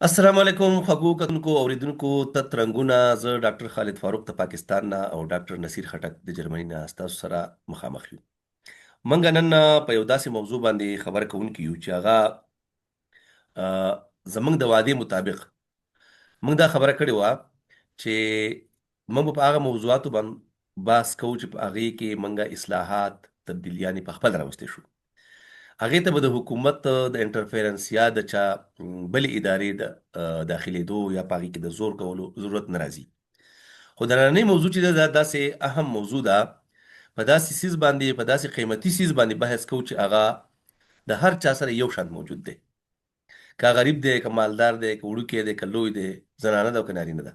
السلام علیکم خوږو کتونکو اوریدونکو ته ترنګونه زه ډاکټر خالد فاروق د پاکستان نه او ډاکټر نصیر خټک د جرمني نه تاسو سره مخامخ یو. منګ نن په یو داسې موضوع باندې خبره کوونکی یو چې هغه زمنګ د وادي مطابق موږ دا خبره کړې و چې موږ په هغه موضوعاتو باندې باس کوو چې په هغه کې منګه اصلاحات تبدیلیاں په خپل راوستي شو. هغه ته به د حکومت د انټرفیرنس یا د چا بلې ادارې د داخلي دو یا پاغي کې د زور کولو ضرورت ناراضي. خو د نړۍ موضوع چې دا داسې اهم موضوع ده، په داسې سیس باندې په داسې قیمتي سیس باندې بحث کوو چې هغه د هر چا سره یو شان موجود دی، که غریب دی که مالدار دی که وړوکی دی که لوی دی، زنانه ده که نارینه ده،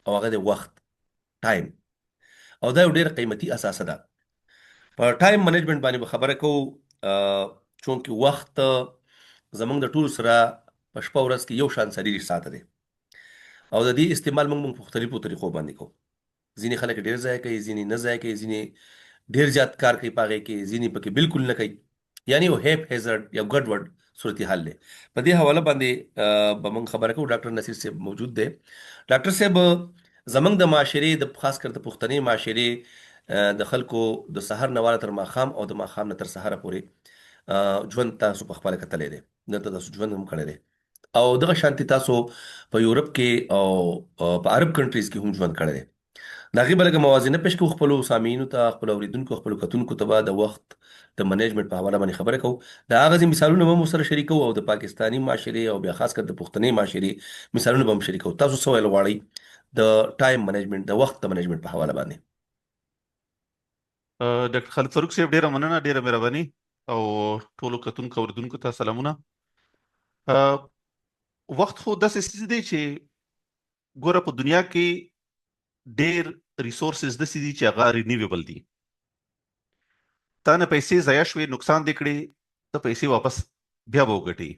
او هغه د وخت ټایم، او دا یو ډېر قیمتي اساسه ده. په ټایم منیجمنت باندې به خبره کوو چونکه وخت زمونږ د ټولو سره په شپه ورځ کې یو شان 24 ساعته دی او د دې استعمال موږ په مختلفو طریقو باندې کوو. ځینې خلک ډېر ځای کوي، ځینې نه ځای کوي، ځینې ډېر زیات کار کوي په هغې کې، ځینې پکې بالکل نه کوي، یعنی یو هیپ هیزرډ یا ګډوډ صورتحال دی. په دې حواله باندې به موږ خبره کوو. ډاکټر نصیر صاحب موجود دی. ډاکټر صاحب زمونږ د معاشرې د خاص کر د پښتني معاشرې د خلکو د سحر نه واله تر ماښام او د ماښام نه تر سحره پورې ژوند تاسو په خپله کتلی دی، دلته تاسو ژوند هم کړی دی، او دغه شانتي تاسو په یورپ کې او په عرب کنټریز کې هم ژوند کړی دی. د هغې به لږه موازنه پیش کوو خپلو سامعینو ته، خپلو اورېدونکو، خپلو کتونکو ته به د وخت د منیجمنټ په حواله باندې خبره کوو. د هغه ځینې مثالونه به هم ورسره شریکوو او د پاکستاني معاشرې او بیا خاص کر د پښتني معاشرې مثالونه به هم شریکوو. تاسو څه ویل غواړئ د ټایم منیجمنټ د وخت د منیجمنټ په حواله باندې؟ ډاکټر خالد فاروق صاحب ډیره مننه، ډیره مهرباني، او ټولو کتونکو اوریدونکو ته سلامونه. وخت خو داسې څیز دی چې ګوره په دنیا کې ډیر ریسورسز داسې دي چې هغه رینیویبل دي. تا نه پیسې ضایع شوې، نقصان دې کړې، ته پیسې واپس بیا به وګټې.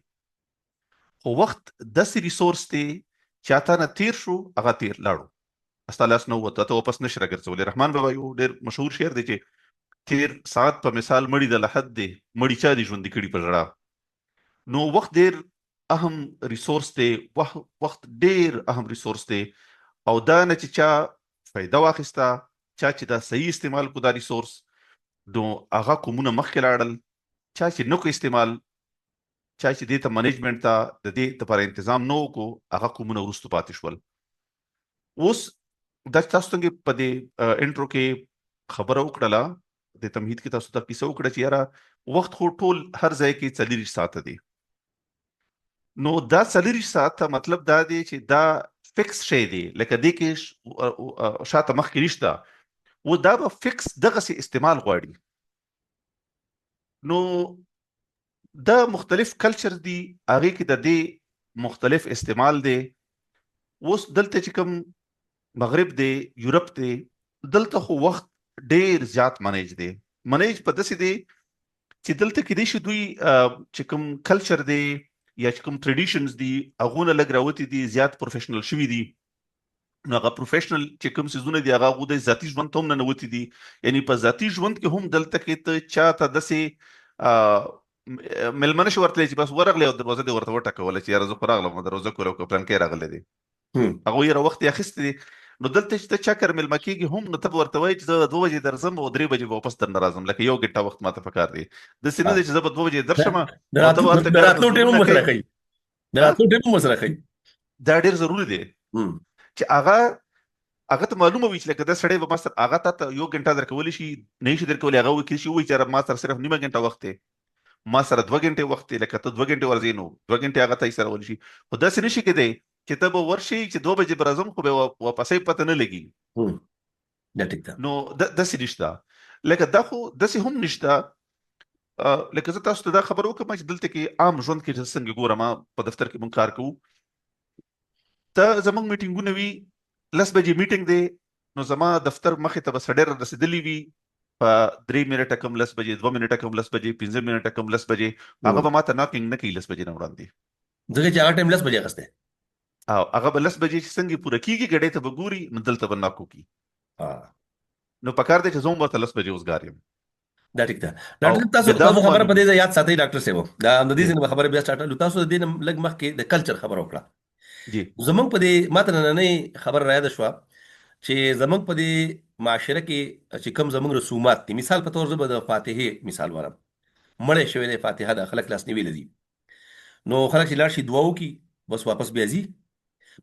خو وخت داسې ریسورس دی چې تا نه تیر شو، هغه تیر لاړو، ستا لاس نه ووته، ته واپس نشي راګرځولی. رحمان بابا یو ډیر مشهور شعر دی چې تیر ساعت په مثال مړی د لحد دی، مړی چا دي ژوندي کړي په ژړا. نو وخت ډیر اهم ریسورس دی، وخت ډیر اهم ریسورس دی، او دا نه چې چا فایده واخیسته، چا چې دا صحیح استعمال کو دا ریسورس، نو هغه کومونه مخکې لاړل، چا چې نه کو استعمال، چا چې دې ته منیجمنټ ته د دې لپاره انتظام نه وکړو، هغه کومونه وروسته پاتې شول. اوس دا تاسو څنګه په دې انټرو کې خبره وکړله، د تمهید کې تاسو ته کیسه وکړه چې یاره وخت خو ټول هر ځای کې 40 ساعته دی. نو دا 40 ساعته مطلب دا دی چې دا فکس شی دی، لکه دې کې شاته مخکې نشته، و دا به فکس دغسې استعمال غواړي. نو دا مختلف کلچر دی، هغې کې د دې مختلف استعمال دی. اوس دلته چې کوم مغرب دی، یورپ دی، دلته خو وخت ډیر زیات منیج دی. منیج په داسې دی چې دلته کېدای شي دوی چې کوم کلچر دی یا چې کوم ټریډیشنز دي هغونه لږ راوتي دي، زیات پروفیشنل شوي دي. نو هغه پروفیشنل چې کوم څیزونه دي هغه هغوی د ذاتي ژوند ته هم ننوتي دي. یعنی په ذاتي ژوند کې هم دلته کې ته چا ته داسې مېلمه نشي ورتلی چې بس ورغلی او دروازه دې ورته وټکوله چې یاره زه خو راغلم دروازه کوله او که پلانکی راغلی دی، هغوی یې راوخت یې اخیستی دی. نو دلته چې ته چا کر مېلمه کېږي هم، نو ته به ورته وایي چې زه 2 بجې درځم او 3 بجې به واپس درنه راځم، لکه 1 ګنټه وخت ماته پکار دی. داسې نه دی چې زه به 2 بجې درشم د راتلو ټیم هم ورسره ښیي، د راتلو ټیم هم ورسره ښیي. دا ډېر ضروري دی چې هغه ته معلومه وي چې لکه دا سړی به ما سره هغه تا ته 1 ګنټه درکولی شي، نه شي درکولی، هغه وکیل شي ووایي چې ما سره صرف نیمه ګنټه وخت دی، ما سره 2 ګنټې وخت دی، لکه ته 2 ګنټې ورځې نو 2 ګنټې هغه ته یې سره ولی شي. خو داسې نه شي کېدی چې ته به ورشي چې 2 بجې به راځم خو به واپسې پته نه لګي. نو داسې نشته، لکه دا خو داسې هم نشته. لکه زه تاسو ته دا خبر وکړم چې دلته کې عام ژوند کې څنګه ګورم، په دفتر کې مونږ کار کوو، ته زمونږ میټینګونه وي، 10 بجې میټینګ دی، نو زما دفتر مخې ته به سړی رسېدلی وي په 3 منټه کم 10 بجې، 2 منټه کم 10 بجې، 15 منټه کم 10 بجې، هغه به ما ته ناکینګ نه کوي 10 بجې نه وړاندې، ځکه چې هغه ټایم 10 بجې اخیستی، او هغه به 10 بجې چې څنګه پوره کېږي ګډۍ ته به ګوري، نو دلته به ناک وکړي. نو پکار دی چې زه هم ورته 10 بجې اوسګار یم. دا ټیک ده. ډاکټر تاسو خبره په دې ځای یاد ساتئ ډاکټر صاحب، دا د دې څنګه خبره بیا سٹارټ، تاسو د دې لږ مخکې د کلچر خبره وکړه جی. زمونږ په دې ماته نننۍ خبر را یاده شوه چې زمونږ په دې معاشره کې چې کوم زمونږ رسومات دي، مثال په تور زه به د فاتحې مثال وایم. مړی شوی دی، فاتحه ده، خلک لاس نیوی لري، نو خلک چې لاړ شي دعا وکړي بس واپس بیا ځي.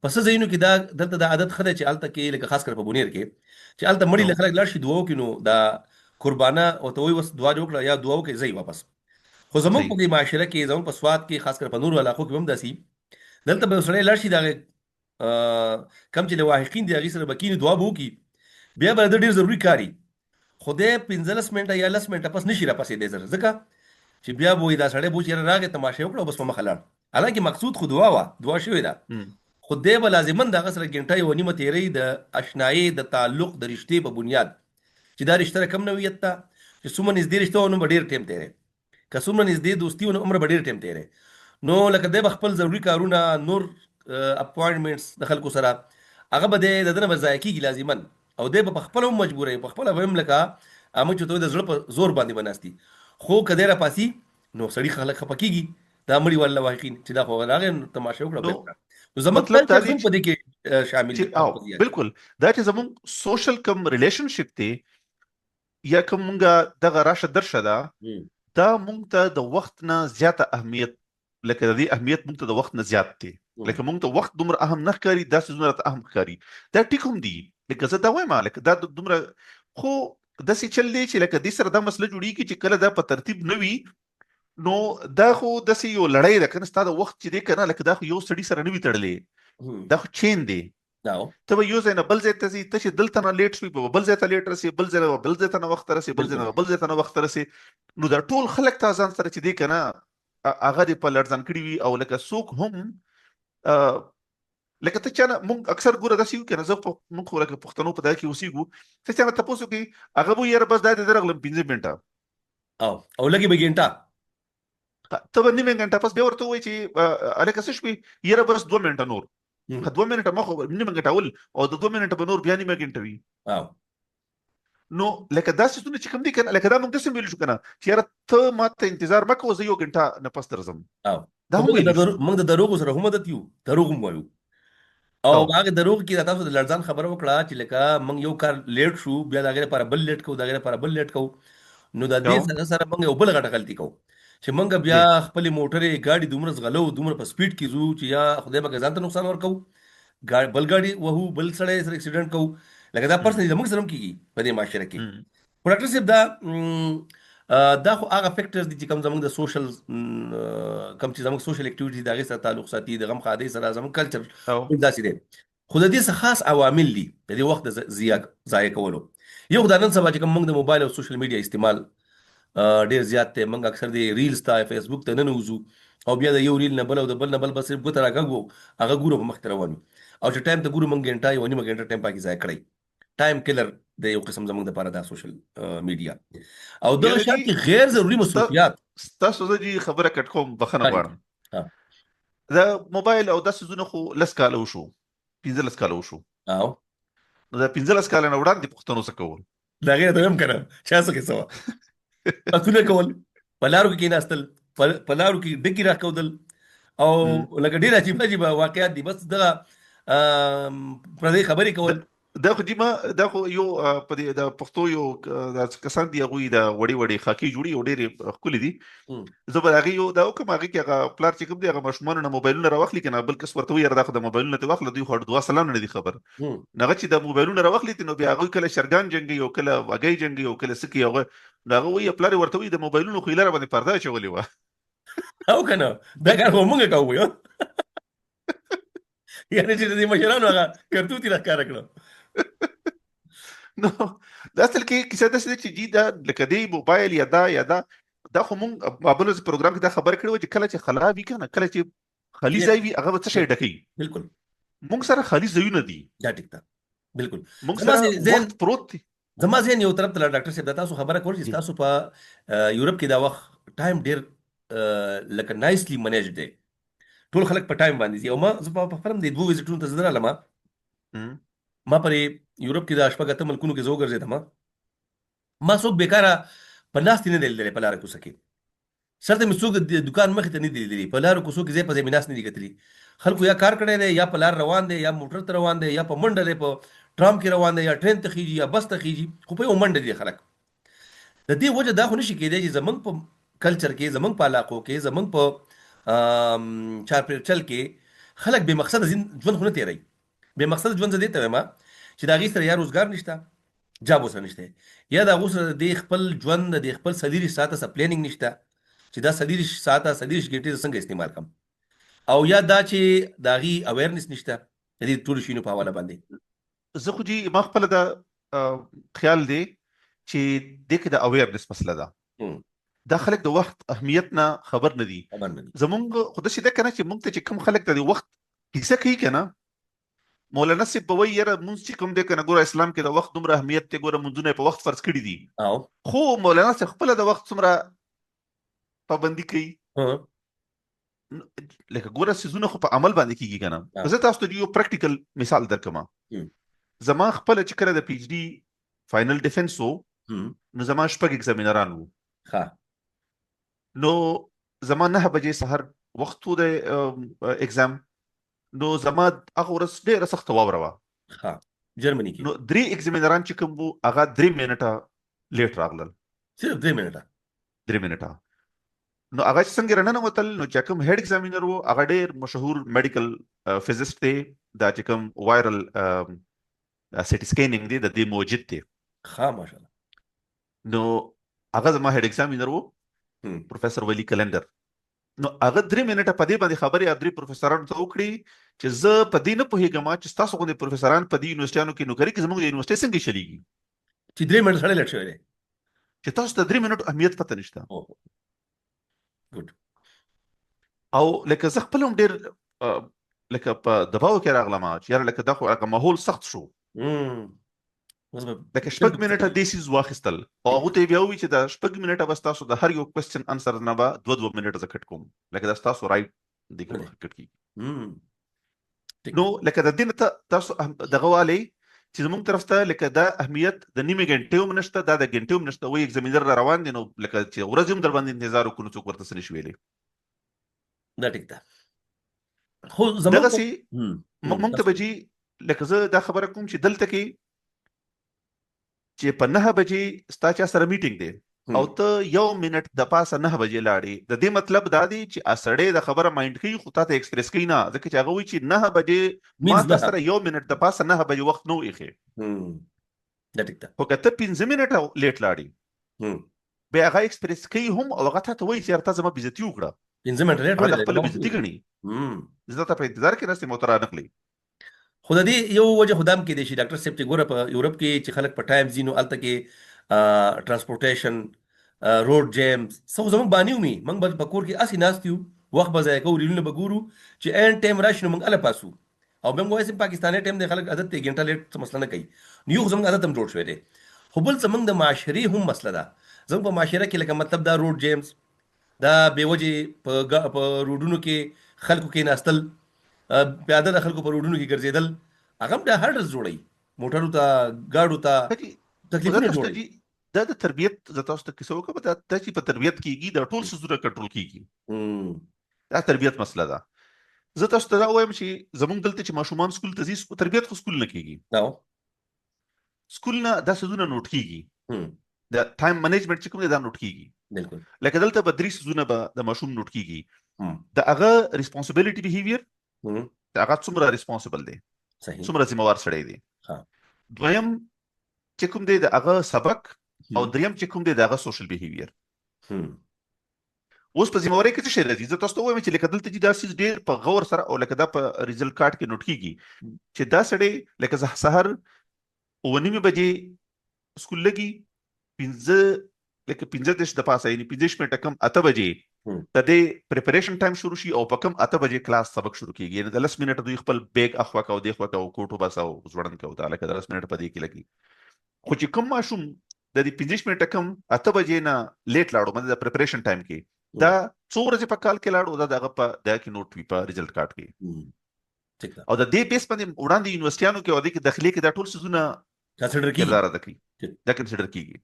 په څه ځایونو کې دا دلته دا عادت ښه دی چې هلته کې لکه خاص کر په بونیر کې چې هلته مړي له نو خلک لاړ شي دعا وکړي، نو دا قربانه ورته وایي اوس دعا دې وکړه یا دعا وکړئ ځئ واپس. خو زمونږ صحیح. په دې معاشره کې زمونږ په سواد کې خاص کر په نورو علاقو کې هم داسې دلته به یو سړی لاړ شي د هغې کم چې لواحقین دي هغې سره به کښېني دعا به وکړي، بیا به د ډېر ضروري کار وي، خو دی 15 منټه یا 10 منټه پس نشي راپسېدی زر، ځکه چې بیا به وایي دا سړی به وچ یاره راغی تماشه یې وکړه او بس په مخه لاړ، حالانکې مقصود خو دعا وه، دعا شوې ده، م. خو دی به لازما د هغه سره ګنټه یوه نیمه تېروي د اشنایۍ د تعلق د رشتې په بنیاد، چې دا رشته کم نوعیت ته چې څومره نږدې رشته وه نو به ډېر ټایم تېری، که څومره نږدې دوستي وه نو عمره به ډېر ټایم تېری، نو لکه دی به خپل ضروري کارونه نور اپوینټمنټس د خلکو سره هغه به دی د ده نه به ضایع کېږي لازما، او دی به په خپله هم مجبوروي، په خپله به هم لکه موږ چې ورته وایو د زړه په زور باندې به ناست دي، خو که دی راپاسي نو سړي خلک خفه کېږي دا مړي والا واقعین چې دا خو راغی نو تماشه وکړه نو بیا وکړه. نو زموږ مطلب دا کلچر دی هم په دې کې شامل دي چې په او هغه ځای کې. بالکل دا چې زموږ سوشل کم ریلیشنشپ دی یا کوم مونږه دغه راشه درشه ده، مم. دا مونږ ته د وخت نه زیاته اهمیت، لکه د دې اهمیت مونږ ته د وخت نه زیات دی، مم. لکه مونږ ته وخت دومره اهم نه ښکاري دا څه ته اهم ښکاري. دا ټیک هم دی، لکه زه دا وایم لکه دا دومره، خو داسې چل دی چې لکه دې سره دا مسله جوړیږي چې کله دا په ترتیب نه وي نو دا خو داسې یو لړۍ ده کنه، ستا د وخت چې دی کنه لکه دا خو یو سړي سره نه وي تړلی، مم. دا خو چین دی. دا ته به یو ځای نه بل ځای ته ځې، ته چې دلته نه لیټ شوي به بل ځای ته لیټ رسې، بل ځای نه بل ځای ته نه وخت رسې، بل ځای بالکل نه بل ځای ته نه وخت رسې، نو دا ټول خلک تا ځان سره چې دی کنه هغه دې په لړزان کړي وي، او لکه څوک هم لکه ته چانه مونږ اکثر ګوره داسې یو کنه، زه مونږ خو لکه پښتنو په دغه کې اوسېږو، ته چانه تپوس وکړي هغه به یاره بس دا دې درغلم 15 منټه او لګي به ګنټه ته به نیمه غنټه پس بیا ورته وایي چې الکه څه شوي یاره بس 2 منټه نور، مم. 2 منټه مخ نیمه غنټه ول او د 2 منټه به نور بیا نیمه غنټه وي. او نو لکه دا څه چې کوم دي کنه لکه دا موږ داسې ویل شو کنه چې یاره ته ماته انتظار مکو زه یو غنټه نه پس درځم، او دا خو هم ویل شو. موږ د دروغو سره هم عادت یو، دروغ هم وایو، او او هغه دروغ کې تاسو د لړزان خبره وکړه چې لکه موږ یو کار لیټ شو بیا د هغې لپاره بل لیټ کوو، د هغې لپاره بل لیټ کوو، نو د او دې سره سره موږ یو بل غټه غلطي کوو چې موږ بیا جی خپلې موټرې ګاډي دومره ځغلو دومره په سپیډ کې ځو چې یا خدای پاک ځان ته نقصان ورکوو، بل ګاډي وهو، بل سړی سره اکسیډنټ کوو، لکه دا هم پرسنلی زموږ سره هم کېږي په دې معاشره کې. هم خو ډاکټر صاحب دا خو هغه فیکټرز دي چې کوم زموږ د سوشل کوم چې زموږ سوشل اکټیویټي د هغې سره تعلق ساتي، د غم ښادۍ سره زموږ کلچر او داسې دی، خو د دې څه خاص عوامل دي د دې وخت د ضایع کولو. یو خو دا نن سبا چې کوم موږ د موبایل او سوشل میډیا استعمال ډېر زیات دی، موږ اکثر د ریلز ته فیسبوک ته ننوځو او بیا د یو ریل نه بل او د بل نه بل بس صرف ګوته راکاږو هغه ګورو په مخ ته روان وي، او چې ټایم ته ګورو موږ ګنټه یوه نیمه ګنټه ټایم پکې ضایع کړی، ټایم کلر د یو قسم زموږ دپاره دا سوشل میډیا او دغه یاره شان جی کې غیر ضروري مصروفیات. تاسو زه جی خبره کټ کوم بخنه ها غواړم، دا موبایل او داسې زونه خو لس کاله وشو، 15 کاله وشو، او نو دا 15 کاله نه وړاندې پښتنو څه کول؟ دا غیر ته هم کړه چا څه کې سوا پسونه کول، په لارو کې کېناستل، په لارو کې ډکي راکودل، او لکه ډېر عجیب عجیب واقعیات دي، بس دغه پردۍ خبرې کول. دا خو جیما دا خو یو په دې د پښتو یو د کسان دی هغه د وړي وړي خاکي جوړي او ډېر خولي دي، زه به هغه یو دا کوم هغه کې هغه پلار چې کوم دی هغه مشمون نه موبایلونه راوخلي کنه، بل کس ورته ویره دا خو د موبایلونه ته واخله دوی خو دوا سلام نه دي خبر نه چې د موبایلونه راوخلي نو بیا هغه کله شرګان جنگي او کله وګي جنگي او کله سکی هغه هغه وی پلار ورته وی د موبایلونو خو لاره باندې پرده چولې و او کنه دا کار خو مونږ کوو یو یعنی چې د مشرانو هغه کرتوتي راښکاره کړه. نو دا اصل کې کیسه ده چې جی دا لکه دی موبایل یا دا خو مونږ په بل پروګرام کې دا خبر کړو چې کله چې خلا وی کنه کله چې خالي ځای وي هغه څه شي ډکې، بالکل مونږ سره خالي ځایونه دي، دا ټیک ده، بالکل مونږ سره وخت پروت دی. زما ذهن یو طرف ته ډاکټر صاحب دا تاسو خبره کول چې تاسو په یورپ کې دا وخت ټایم ډیر لکه نایسلی منیج دی، ټول خلک په ټایم باندې دي، او ما زه په خپل د دوه وزټونو ته زدرالم، ما پر یورپ کې د شپږ ته ملکونو کې زه وګرځېدم، ما څوک بیکاره په ناستې نه دی لیدلی په لاره کوڅه کې، سر ته مې څوک د دکان مخې ته نه دي لیدلي، په لارو کوڅو کې ځای په ځای مې ناست نه دي کتلي. خلکو یا کار کړی دی، یا په لار روان دی، یا موټر ته روان دی، یا په منډه دی، په ټرام کې روان دی، یا ټرین ته خیږي، یا بس ته خیږي، خو په یو منډه دي خلک. د دې وجه دا خو نشي کېدی چې زمونږ په کلچر کې، زمونږ په علاقو کې، زمونږ په چارپیرچل کې خلک بې مقصده ژوند خو نه تېروي. بې مقصده ژوند زه دې ته وایم چې د هغې سره یا روزګار نشته، جاب ورسره نشته، یا د هغو سره د دې خپل ژوند د دې خپل 40 ساعته څه پلانینګ نشته چې دا 40 ساعته 40 ګنټې زه څنګه استعمال کړم، او یا دا چې د هغې اویرنس نشته د دې ټولو شیانو په حواله باندې. زه خو جی ما خپل دا خیال دی چې د کې د اویرنس مسله ده. دا خلک د وخت اهمیت نه خبر نه دي. خبر نه دي. زمونږ خو داسې ده کنه چې مونږ ته چې کوم خلک د وخت کیسه کوي کنه، مولانا صاحب به وایي یاره مونږ چې کوم دی کنه ګوره اسلام کې د وخت دومره اهمیت دی، ګوره مونځونه په وخت فرض کړي دي. او خو مولانا صاحب خپل د وخت څومره پابندي کوي، لکه ګوره سيزونه خو په عمل باندې کیږي کنه. زه تاسو ته یو پریکټیکل مثال درکم. زما خپل چې کله د پی ایچ ډي فائنل ډیفنس وو، نو زما شپږ ایگزامینران وو. نو زما 9 بجې سحر وخت وو د ایگزام. نو زما هغه ورځ ډېره سخته واوره وه جرمني کې. نو 3 ایگزامینران چې کوم وو هغه 3 منټه لیټ راغلل. صرف 3 منټه. 3 منټه. نو هغه څنګه رننوتل، نو چې کوم هډ ایگزامینر وو هغه ډېر مشهور میډیکل فزیست دی، دا چې کوم وایرل سټي سکینینګ دی د دې موجود دی. ماشاءالله. نو هغه زما هډ ایگزامینر وو پروفیسور ولی کلندر. نو هغه 3 منټه په دې باندې خبرې ادري پروفیسورانو ته وکړي چې زه په دې نه پوهیږم چې تاسو غوښتل پروفیسوران په دې یونیورسيټانو کې نوکری کوي، زموږ د یونیورسيټي څنګه چلیږي چې 3 منټه سره لټ شوی دی، چې تاسو ته 3 منټو اهمیت پته نشته. ګډ. او لکه زه خپل هم ډېر لکه په دباو کې راغلم چې یاره لکه دا خو هغه ماحول سخت شو. لکه شپږ منټه دې سیز واخیستل او هغه ته بیا وی چې دا شپږ منټه بس تاسو د هر یو کوېسچن انسر نه به 2 منټه زه کټ کوم، لکه دا تاسو رائټ دی کټ کی. نو لکه د دین ته تاسو دغه والی چې زموږ طرف ته لکه دا اهمیت د نیمه غنټې هم نشته، دا د غنټې هم نشته، وای ایگزامینر روان دي، نو لکه چې ورځ هم در باندې انتظار وکړو څوک ورته سن شویلې. دا ټیک ده. خو زموږ دغه سي مونږ ته بجی لکه زه دا خبره کوم چې دلته کې چې په 9 بجې ستا چا سره میټینګ دی او ته 1 منټ د پاسه 9 بجې لاړې، د دې مطلب دا دی چې اسړې د خبره مایند کوي خو ته ایکسپریس کوي نه، ځکه چې هغه وی چې 9 بجې ما تاسو سره 1 منټ د پاسه 9 بجې وخت نو یې دا ټیک ده. خو کته 15 منټه لیټ لاړې به هغه ایکسپریس کوي هم او هغه ته وایي چې ارته زما بیزتی وکړه. 15 منټه لیټ ولې خپل بیزتی غني زه ته په انتظار کې راستي موتر نقلی. خو د دې یو وجه خدام کې دی چې ډاکټر صاحب چې ګوره په یورپ کې چې خلک په ټایم ځینو الته کې ترانسپورټیشن روډ جیم څه زموږ باندې ومي موږ به په کور کې اسې ناست یو، وخت به ضایع کوو، ریلونه به ګورو چې این ټایم راشي نو موږ اله پاسو او بیا موږ وایو چې پاکستاني ټایم دی خلک عادت دی ګنټه لیټ څه مسله نه کوي، نو یو زموږ عادت هم جوړ شوی دی. خو بل څه موږ د معاشري هم مسله ده، زموږ په معاشره کې لکه مطلب دا روډ جیمز، دا بې وجې په روډونو کې خلکو کې ناستل، پیاده د خلکو په روډونو کې ګرځېدل، هغه هم دا هرډز جوړوي موټرو ته ګاډو ته تکلیفونه جوړوي. دا د تربیت زه تاسو ته کیسه وکړم، دا چې په تربیت کېږي دا ټول سيزونه کنټرول کېږي، دا تربیت مسله ده. زه تاسو ته دا وایم چې زمونږ دلته چې ماشومان سکول ته ځي تربیت خو سکول نه کېږي، سکول نه دا سيزونه نوٹ کېږي، د ټایم منیجمنت چې کوم دا نوٹ کېږي. بالکل. لکه دلته به 3 سيزونه به د ماشوم نوٹ کېږي، د هغه ریسپانسیبিলিټي بیهیویر، د هغه څومره ریسپانسیبل دی، څومره ذمہوار سړی دی، دویم چې کوم دی د هغه سبق، او دریم چې کوم دی د هغه سوشل بیهیویر. اوس په ذمہواري کې څه شی راځي؟ زه تاسو ته وایم چې لکه دلته چې دا سیس ډیر په غور سره او لکه دا په ریزلټ کارت کې نوٹ کیږي چې دا سړی لکه زه سحر 9 بجې سکول لګي، 15 د پاسه یعنی 15 منټه کم 8 بجې د دې پریپریشن ټایم شروع شي او په کم 8 بجې کلاس سبق شروع کیږي، یعنی د 10 منټه دوی خپل بیگ اخوا کو دی خوا کو کوټو باسو ځوړن کو دا لکه 10 منټه پدې کې لګي. خو چې کوم ماشوم د دې 15 منټه کم 8 بجې نه لیټ لاړو مده د پریپریشن ټایم کې دا 4 ورځې په کال کې لاړو، دا دغه په دا کې نوٹ وی په ریزلټ کارت کې، او د دې بیس باندې وړاندې یونیورسيټیانو کې او د داخلي کې دا ټول سيزونه کنسیډر کیږي، دا کنسیډر کیږي.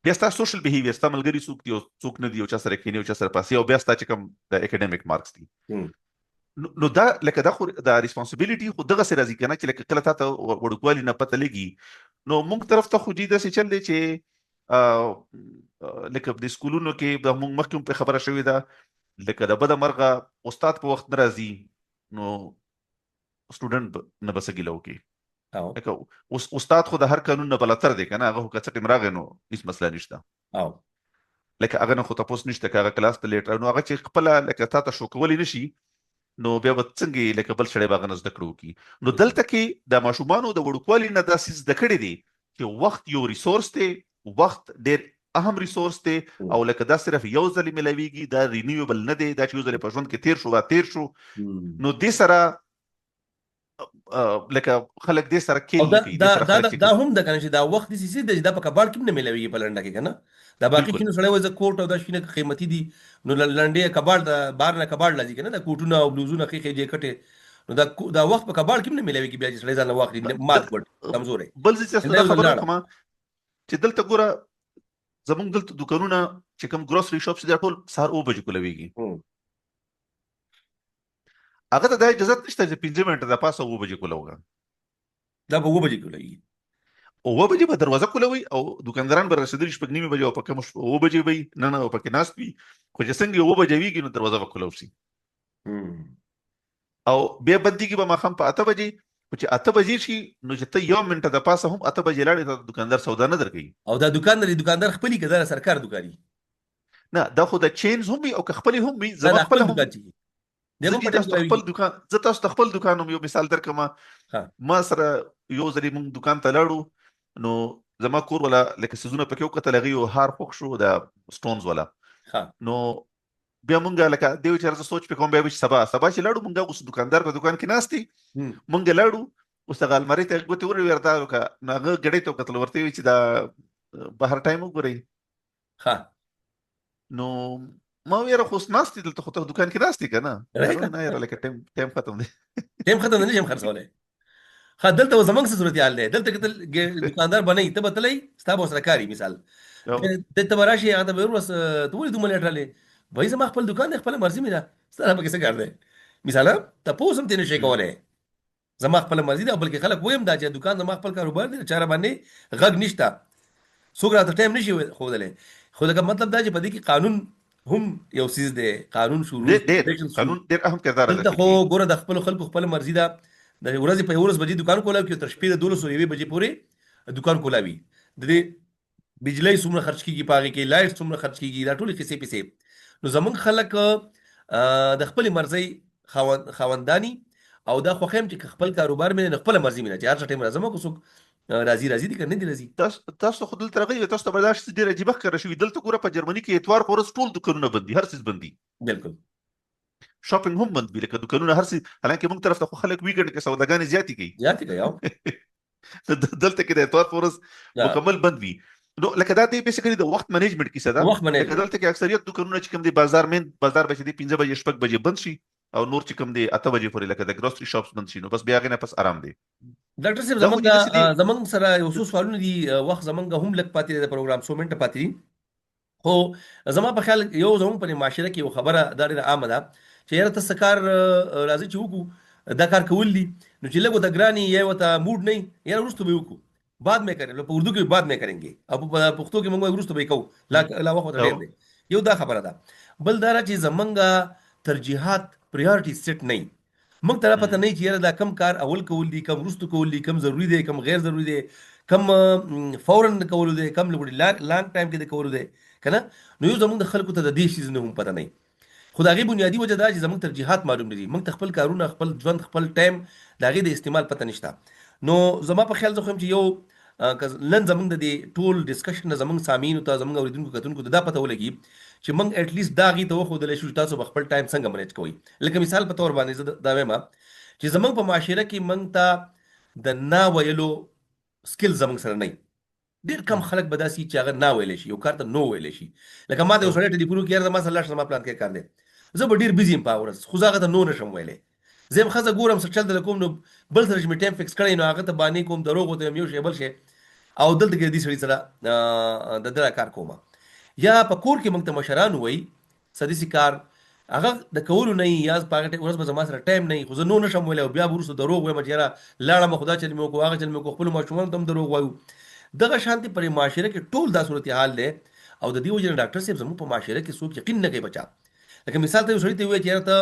بیا ستا سوشل بیهیویر ستا ملګري څوک دي او څوک نه دي او چا سره کینی او چا سره پاسي او بیا ستا چې کوم د اکیډمیک مارکس دي نو دا لکه دا خو دا ریسپانسیبিলিټي خو دغه سره راځي کنه چې لکه کله تا ته وړوکوالي نه پته لګي نو موږ طرف ته خو دې داسې چل دی چې لکه د سکولونو کې د موږ مخکې په خبره شوې ده لکه د بده مرغه استاد په وخت ناراضي نو سټوډنټ نه بسګیلو کې لکه استاد خو د هر قانون نه بلتر دی کنه هغه کڅټ مراغه نو هیڅ مسله نشته لکه هغه نه خو تاسو نشته کاغه کلاس ته لیټر نو هغه چې خپل لکه تا ته شو کولی نشي نو بیا به څنګه لکه بل سړی باغ نه زده کړو کی نو دلته کې د ماشومانو د وړوکوالي نه داسې زده کړې دي چې وخت یو ریسورس دی وخت ډېر اهم ریسورس دی او لکه دا صرف یو ځل ملويږي دا رینیوبل نه دی دا چې یو ځل په ژوند کې تیر شو نو دې سره لکه خلک دې سره کې دا هم د کنه چې دا وخت دې سي د په کباړ کې نه ملويږي په لنډه کې کنه دا باقي کینو سره وځه کوټ او دا شینه قیمتي دي نو لنډه کباړ د بار نه کباړ لازم کنه دا کوټونه او بلوزونه کې جې کټه نو دا وخت په کباړ کې نه ملويږي بیا چې سړی ځان وخت مات ګټ کمزورې بل څه خبره کوم چې دلته ګوره زمونږ دلته دکانونه چې کوم ګروسري شاپس دي ټول سهار او بجې کولويږي هغه ته د اجازه نشته چې 5 منټه د پاسه و بجې کولوګا دا به و بجې کولوي او و بجې به دروازه کولوي او دکانداران به رسیدل شپږ نیمه بجې او پکې مش و بجې وي نه او پکې ناست وي خو چې څنګه و بجې ویږي نو دروازه وکولوسي او بیا بدیږي به مخم په 8 بجې چې 8 بجې شي نو چې ته یو منټه د پاسه هم 8 بجې لاړې ته دکاندار سودا نه درکې او دا دکاندار خپلې کده سرکار دکاني نه دا خو د چینز هم او خپلې هم وي زما خپل هم زه تاسو خپل دکان یو مثال درکم ما سره یو ځلې موږ دکان ته لاړو نو زما کور ولا لکه سيزونه پکې وکړه لغي او هار خوښ شو د سټونز ولا نو بیا مونږه لکه دیو چرته سوچ په کوم بیا سبا چې لاړو مونږه اوس دکاندار په دکان کې ناشتي مونږه لاړو اوس هغه الماری ته غوته ور ورته وکړه نو هغه غړې ته قتل ورته وی چې دا بهر ټایم وګوري نو ما ویره خو ناشتي دلته خو ته دکان کې ناشتي کنه نه یاره لکه ټایم ختم دی نه شم خرڅولې دلته زمنګ څه صورت حال دی دلته کې دکاندار بنئ ته بتلې ستاسو سره کاری مثال د تبراشي هغه به ورس ته ولې دومره لټرلې وای زما خپل دکان خپل مرزي مې ده ستاره به څه کار دی مثال ته پوسم ته نشي کولای زما خپل مرزي ده بلکې خلک ویم دا چې دکان زما خپل کاروبار دی چاره باندې غږ نشته څوک راته ټایم نشي خودلې خو دا مطلب دا چې په دې کې قانون هم یو سیز دی قانون شروع قانون ډېر اهم کردار لري ته خو ګوره د خپل خلکو خپل مرزي ده د ورځې په ورځ بجې دکان کولاوي کې تر شپې د 1200 بجې پورې دکان کولاوي د دې بجلی څومره خرج کیږي پاږي کې لایټ څومره خرج کیږي دا ټول کیسې پیسې نو زمونږ خلک د خپل مرزي خاوندانی او دا خو خیم چې خپل کاروبار مې نه خپل مرزي مې نه چې هر ټیم راځم کو څوک راځي دي کنه دي راځي تاسو خو دلته راغلي تاسو ته برداشت ډیر عجیب ښکاره شوی دلته ګوره په جرمني کې اتوار پورس ټول دکانونه بندي هر څه بندي بالکل شاپینګ هم بند وی لکه دکانونه هر څه حالانکه موږ طرف ته خو خلک ویګند کې سوداګانې زیاتې کوي او دلته کې د اتوار پورس مکمل بند وی نو لکه دا دی بیسیکلی د وخت منیجمنت کیسه ده لکه دلته کې اکثریت دکانونه چې کوم دي بازار بچ دي 15 بجې شپږ بجې بند شي او نور چې کوم دی 8 بجې پورې لکه د ګروسري شاپس بند شي نو بس بیا غنه پس آرام دی ډاکټر صاحب زمونږ سره یو څو سوالونه دي وخت زمونږ هم لک پاتې د پروګرام 100 منټه پاتې دي خو زما په خیال یو زمونږ په معاشره کې یو خبره دا ډېره عامه ده چې یاره ته سکار راځي چې وکړو دا کار کول دي نو چې لګو ته ګرانی یا وته موډ نه یاره وروسته به وکړو بعد میں کریں په اردو کې بعد میں کریں گے او په پښتو کې موږ وروسته به کوو لا وخت ډېر دی یو دا خبره ده بل دا چې زمونږ ترجیحات پریورټي سیټ نه موږ ته پته نه چې دا کم کار اول کول دي کم وروسته کول دي کم ضروری دي کم غیر ضروری دي کم فورن کول دي کم لانګ ټایم کې کول دي کنه نو یو زموږ د خلکو ته د دې شیز نه هم پته نه خدایي بنیادی وجه دا چې زموږ ترجیحات معلوم دي موږ خپل کارونه خپل ژوند خپل ټایم داغه د استعمال پته نشته نو زما په خیال زه خو چې یو لن زموږ د ټول ډسکشن زموږ سامعین ته زموږ اوریدونکو کتونکو ته دا پته ولګي چې موږ اټ لیست دا غي ته خو د لښو تاسو خپل ټایم څنګه منیج کوئ لکه مثال په تور باندې دا وایم چې زموږ په معاشره کې موږ ته د نا ویلو سکل زموږ سره نه ډیر کم خلک به داسي چې هغه نا ویل شي یو کار ته نو ویل شي لکه ما ته وسړی ته دی پورو کې ما سره لاړ ما پلان کې کار دی زه به ډیر بيزي په ورځ خو زه ته نو نشم ویلې زم خزه ګورم سره چل د کوم نو بل سره چې ټایم فکس کړی نو هغه ته باندې کوم دروغ وته یو شی بل شي او دلته کې د دې سړي سره د ده کار کومه. یا په کور کې موږ ته مشران وایي سداسي کار هغه د کولو نه وي، یا په هغه ورځ به زما سره ټایم نه وي، خو زه نو نشم ویلی او بیا به وروسته دروغ وایم چې یاره لاړم خو دا چل مې وکړو هغه چل مې وکړو، خپلو ماشومانو ته هم دروغ وایو. دغه شانتې پر معاشره کې ټول دا صورتحال دی. او د دې وجې نه ډاکټر صاحب زموږ په معاشره کې څوک یقین نه کوي بچا. لکه مثال ته یو سړي ته ووایي چې یاره ته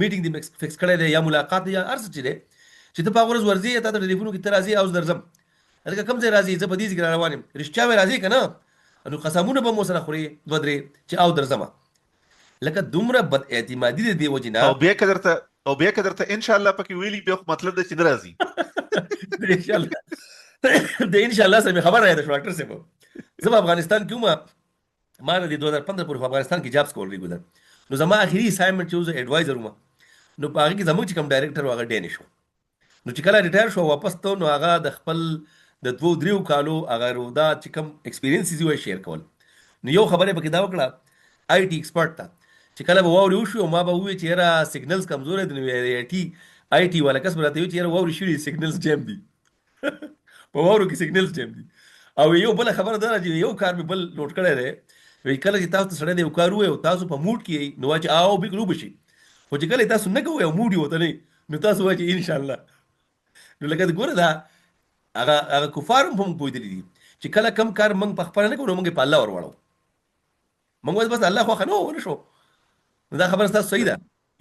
میټینګ دې فکس کړی دی یا ملاقات دی یا هر څه چې دی چې ته په هغه ورځ ورځې تا ته ټلیفون وکړي ته راځې او زه درځم، لکه کوم ځای راځې زه په دې ځای کې را روان یم، رښتیا وایې راځې که نه؟ نو قسمونه به مو سره خورې دوه درې چې او درځمه. لکه دومره بد اعتمادي د دې وجې او نه بیا که درته ان شاء الله پکې ویلي بیا خو مطلب دی چې نه راځي. د ان شاء الله د ان شاء الله سره مې خبره یاده شو ډاکټر صاحب. زه په افغانستان کې وم، ما د 2015 پورې په افغانستان کې جابس کول ریګولر. نو زما اخري اساینمنټ چې زه ایډوایزر وم، نو په هغې کې زموږ چې کوم ډایرکټر و هغه ډینش و. نو چې کله ریټایر شو واپس ته، نو هغه د خپل د 2-3 کالو هغه رودا چې کوم ایکسپیرینسز یې شیر کول. نو یو خبره پکې دا وکړه آی ټي ایکسپرټ ته چې کله به واورې وشو ما به ووایي چې یاره سیګنلز کمزوری دي. نو آی ټي والا کس به راته وایي چې یاره واورې شوي سیګنلز جیم دي په واورو کې سیګنلز جیم دي. او یو بله خبره دا ده چې یو کار مې بل نوټ کړی دی، وایي کله چې تاسو ته سړی د یو کار ووایي او تاسو په موډ کې یئ نو وایي چې او بګ لوبه شي، خو چې کله تاسو نه کوئ او موډ یې ورته نه وي نو تاسو وایي چې انشاءالله. نو لکه ګوره دا هغه کفار هم په موږ پوهېدلي دي چې کله کم کار موږ په خپله نه کوو نو موږ یې په الله ور وړو، موږ وایو بس الله خوښه نه ونه شو. نو دا خبره ستاسو صحیح ده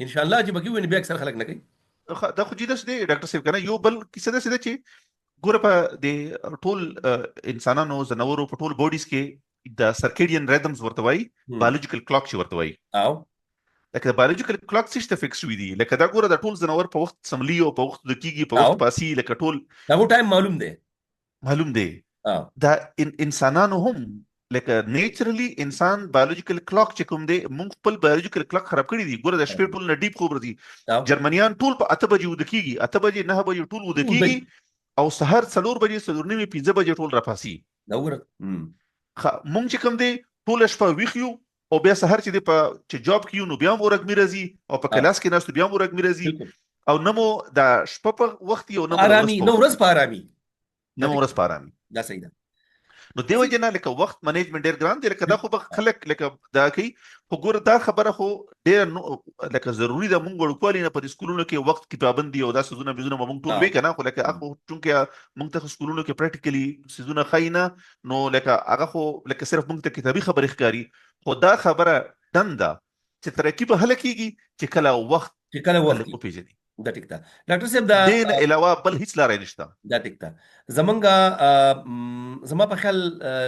انشاءالله چې به کوي بیا اکثر خلک نه کوي. دا خو جیدس دی ډاکټر صاحب کنه. یو بل کیسه ده چې ګوره په د ټول انسانانو زناورو په ټول بوډیز کې د سرکیډین ریدمز ورته وایي، بایولوژیکل کلاک چې ورته وایي. او لکه د بایولوژیکل کلاک څه فکس شوي دي، لکه دا ګوره د ټول زناور په وخت سملی او په وخت د کیږي په وخت پاسي، لکه ټول دا ټایم معلوم دی. دا انسانانو هم لکه نیچرلی انسان بایولوژیکل کلاک چې کوم دی مونږ خپل بایولوژیکل کلاک خراب کړی دی. ګوره د شپې ټول نه ډیپ خوب راځي، جرمنیان ټول په 8 بجې وده کیږي، 8 بجې 9 بجې ټول وده کیږي او سحر 4 بجې 4:30 5 بجې ټول راپاسي. دا وګوره مونږ چې کوم دی ټول شپه ویښ یو او بیا سحر چې دی په چې جاب کیو نو بیا هم ورګ میراځي او په کلاس کې ناستو بیا هم ورګ میراځي او نمو د شپه په وخت یو نمو آرامي نو ورځ په آرامي نمو ورځ په آرامي. دا صحیح ده. نو دیو جنا لکه وخت منیجمنت ډیر ګران دی، لکه دا خو به خلک لکه دا کوي، خو ګوره دا خبره خو ډیر لکه ضروری ده مونږ ورکوالي نه په سکولونو کې وخت کې پابندي او دا سيزونه بيزونه مونږ ټول وی کنه، خو لکه اخو چونکه مونږ ته سکولونو کې پریکټیکلی سيزونه خاينه نو لکه هغه خو لکه صرف مونږ ته کتابي خبره ښکاری، خو دا خبره دنده چې ترکیب هله کیږي چې کله وخت او پیژني. دا ټیک ده ډاکټر صاحب. دا دین علاوه بل هیڅ لار نشته. دا ټیک ده. زما په خیال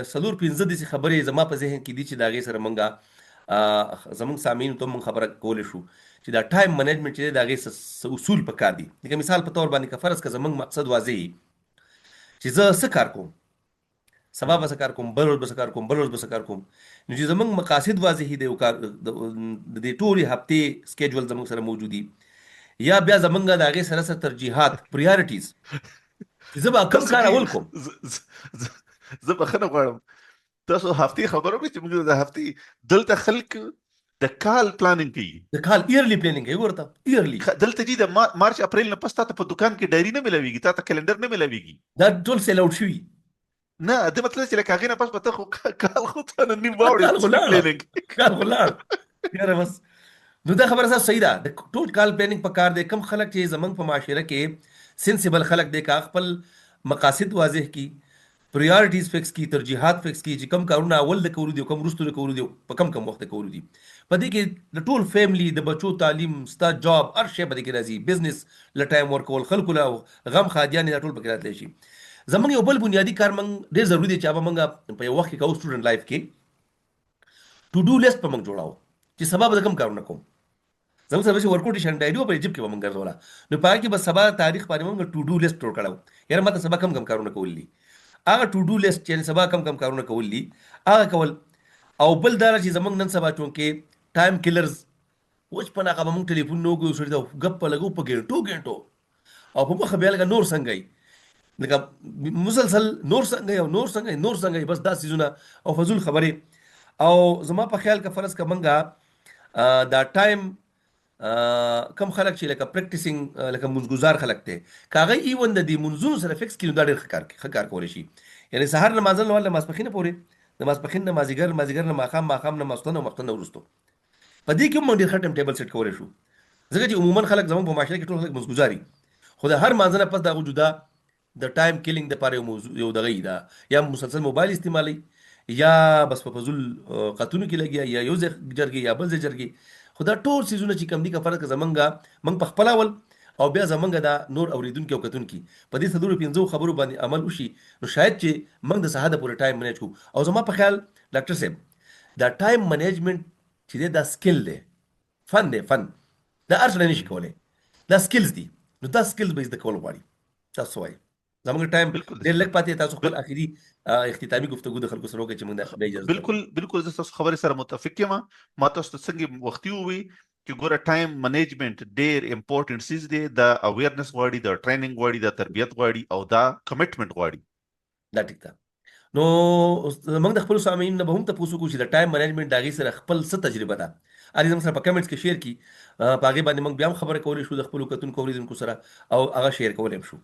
4-5 داسې خبرې زما په ذهن کې دي چې د هغې سره موږ زموږ سامعینو ته موږ خبره کولی شو چې دا ټایم منیجمنټ چې دی د هغې اصول پکار دي. لکه مثال په طور باندې که فرض که زموږ مقصد واضح وي چې زه څه کار کوم، سبا به څه کار کوم، بل ورځ به څه کار کوم، بل ورځ به څه کار کوم، نو چې زموږ مقاصد واضح دي د دې ټولې هفتې سکیجول زموږ سره موجود دي، یا بیا زمونږ د هغې سره سره ترجیحات پریارټیز چې زه به کوم کار اول کوم. زه بخښنه غواړم تاسو هفتې خبرو کوئ چې موږ د هفتې دلته خلک د کال پلانینګ کوي، د کال ایرلی پلانینګ کوي. ورته ایرلی دلته چې د مارچ اپریل نه پس تاسو په دکان کې ډایري نه ملاويږي، تاسو کلندر نه ملاويږي، دا ټول سیل اوټ شوي. نه د مطلب چې لکه هغې نه پس به ته خو کال خو ته نه نیم واوړې کال خو لاړ یاره بس. نو دا خبره صحیح ده، د ټول کال پلانینګ پکار دی. کم خلک چې زمونږ په معاشره کې سینسیبل خلک دی که خپل مقاصد واضح کی، پریارټیز فکس کی، ترجیحات فکس کی چې کم کارونه اول د کولو دي او کم وروسته د کولو دي په کم وخت د کولو دي. په دې کې د ټول فیملی د بچو تعلیم، ستا جاب، هر شی په دې کې راځي، بزنس له ټایم ورکول، خلکو له غم خادیانې دا ټول پکې راتلی شي. زمونږ یو بل بنیادي کار موږ ډېر ضروري دی چې هغه موږ په یو وخت کې کوو سټوډنټ لایف کې ټو ډو لیست په موږ جوړاو چې سبا به کوم کارونه کوم. زموږ سره چې ورکوټ شان ډایري په جیب کې به موږ ګرځوله، نو په هغه کې به سبا تاریخ باندې موږ ټو ډو لیست جوړ کړو، یاره ماته سبا کم کارونه کول دي. هغه ټو ډو لیست چې سبا کم کارونه کول دي هغه کول. او بل دا چې زموږ نن سبا چونکې ټایم کلرز اوس په هغه به موږ ټلیفون نه وکړو، سړي ته ګپ په لګو په ګنټو او په مخه بیا لکه نور څنګه یي، لکه مسلسل نور څنګه یي او نور څنګه یي نور څنګه یي، بس دا سیزونه او فضول خبرې. او زما په خیال که فرض که موږ دا ټایم کم خلک چې لکه پریکټیسینګ لکه منځګزار خلک دی که هغه ایون د دې منځونو سره فکس کړي نو دا ډېر ښه کار کولی شي. یعنی سهار نه مازل نه ول ماسپخینه پورې د ماسپخین نه مازیګر مازیګر نه ماښام ماښام نه ماخستن او ماخستن نه وروسته په دې کې هم موږ ډېر ښه ټایم ټیبل سیټ کولی شو ځکه چې عموما خلک زموږ په معاشره کې ټول خلک مزګزاري خو د هر مانځنه پس د هغه جدا د ټایم کیلینګ دپاره یو موضوع یو دغه وي دا یا مسلسل موبایل استعمالوي یا بس په فضول قتلونو کې لګیا یا یو ځای جرګې یا بل ځای جرګې خو دا ټول څیزونه چې کم دي که فرق زمونږ موږ په خپل اول او بیا زمونږ دا نور اوریدونکي او کتونکي په دې څلورو پنځو خبرو باندې عمل وشي نو شاید چې موږ د سهار د پورې ټایم منیج کړو او زما په خیال ډاکټر صاحب دا ټایم منیجمنت چې دی دا سکل دی فن دی فن دا هر څه نشي کولی دا سکلز دي نو دا سکلز به زده کول غواړي تاسو وایي زموږ ټایم بالکل ډېر لږ پاتې تاسو خپل بل- اخیری اختتامي گفتگو د خلکو سره وکړئ چې موږ د بیا اجازه بالکل بالکل زه تاسو خبرې سره متفق یم. ما تاسو ته څنګه وختي ووي چې ګوره ټایم منیجمنت ډېر امپورټنٹ سیز دی، د اویرنس غواړي، د ټریننګ غواړي، د تربیت غواړي او دا کمټمنټ غواړي. دا ټیک ده. نو موږ د خپل سامعین نه به هم تاسو کو چې د ټایم منیجمنت د هغې سره خپل څه تجربه ده هغې زموږ سره په کمنټس کې شیر کړي په هغې باندې موږ بیا هم خبرې کولی شو د خپلو کتونکو اورېدونکو سره او هغه شیر کولی هم شو.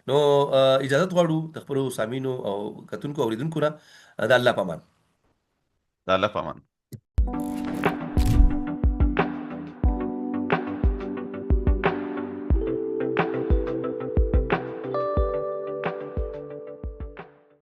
نو اجازت غواړو د خپلو سامعینو او کتونکو اورېدونکو نه د الله په امان. د الله په امان.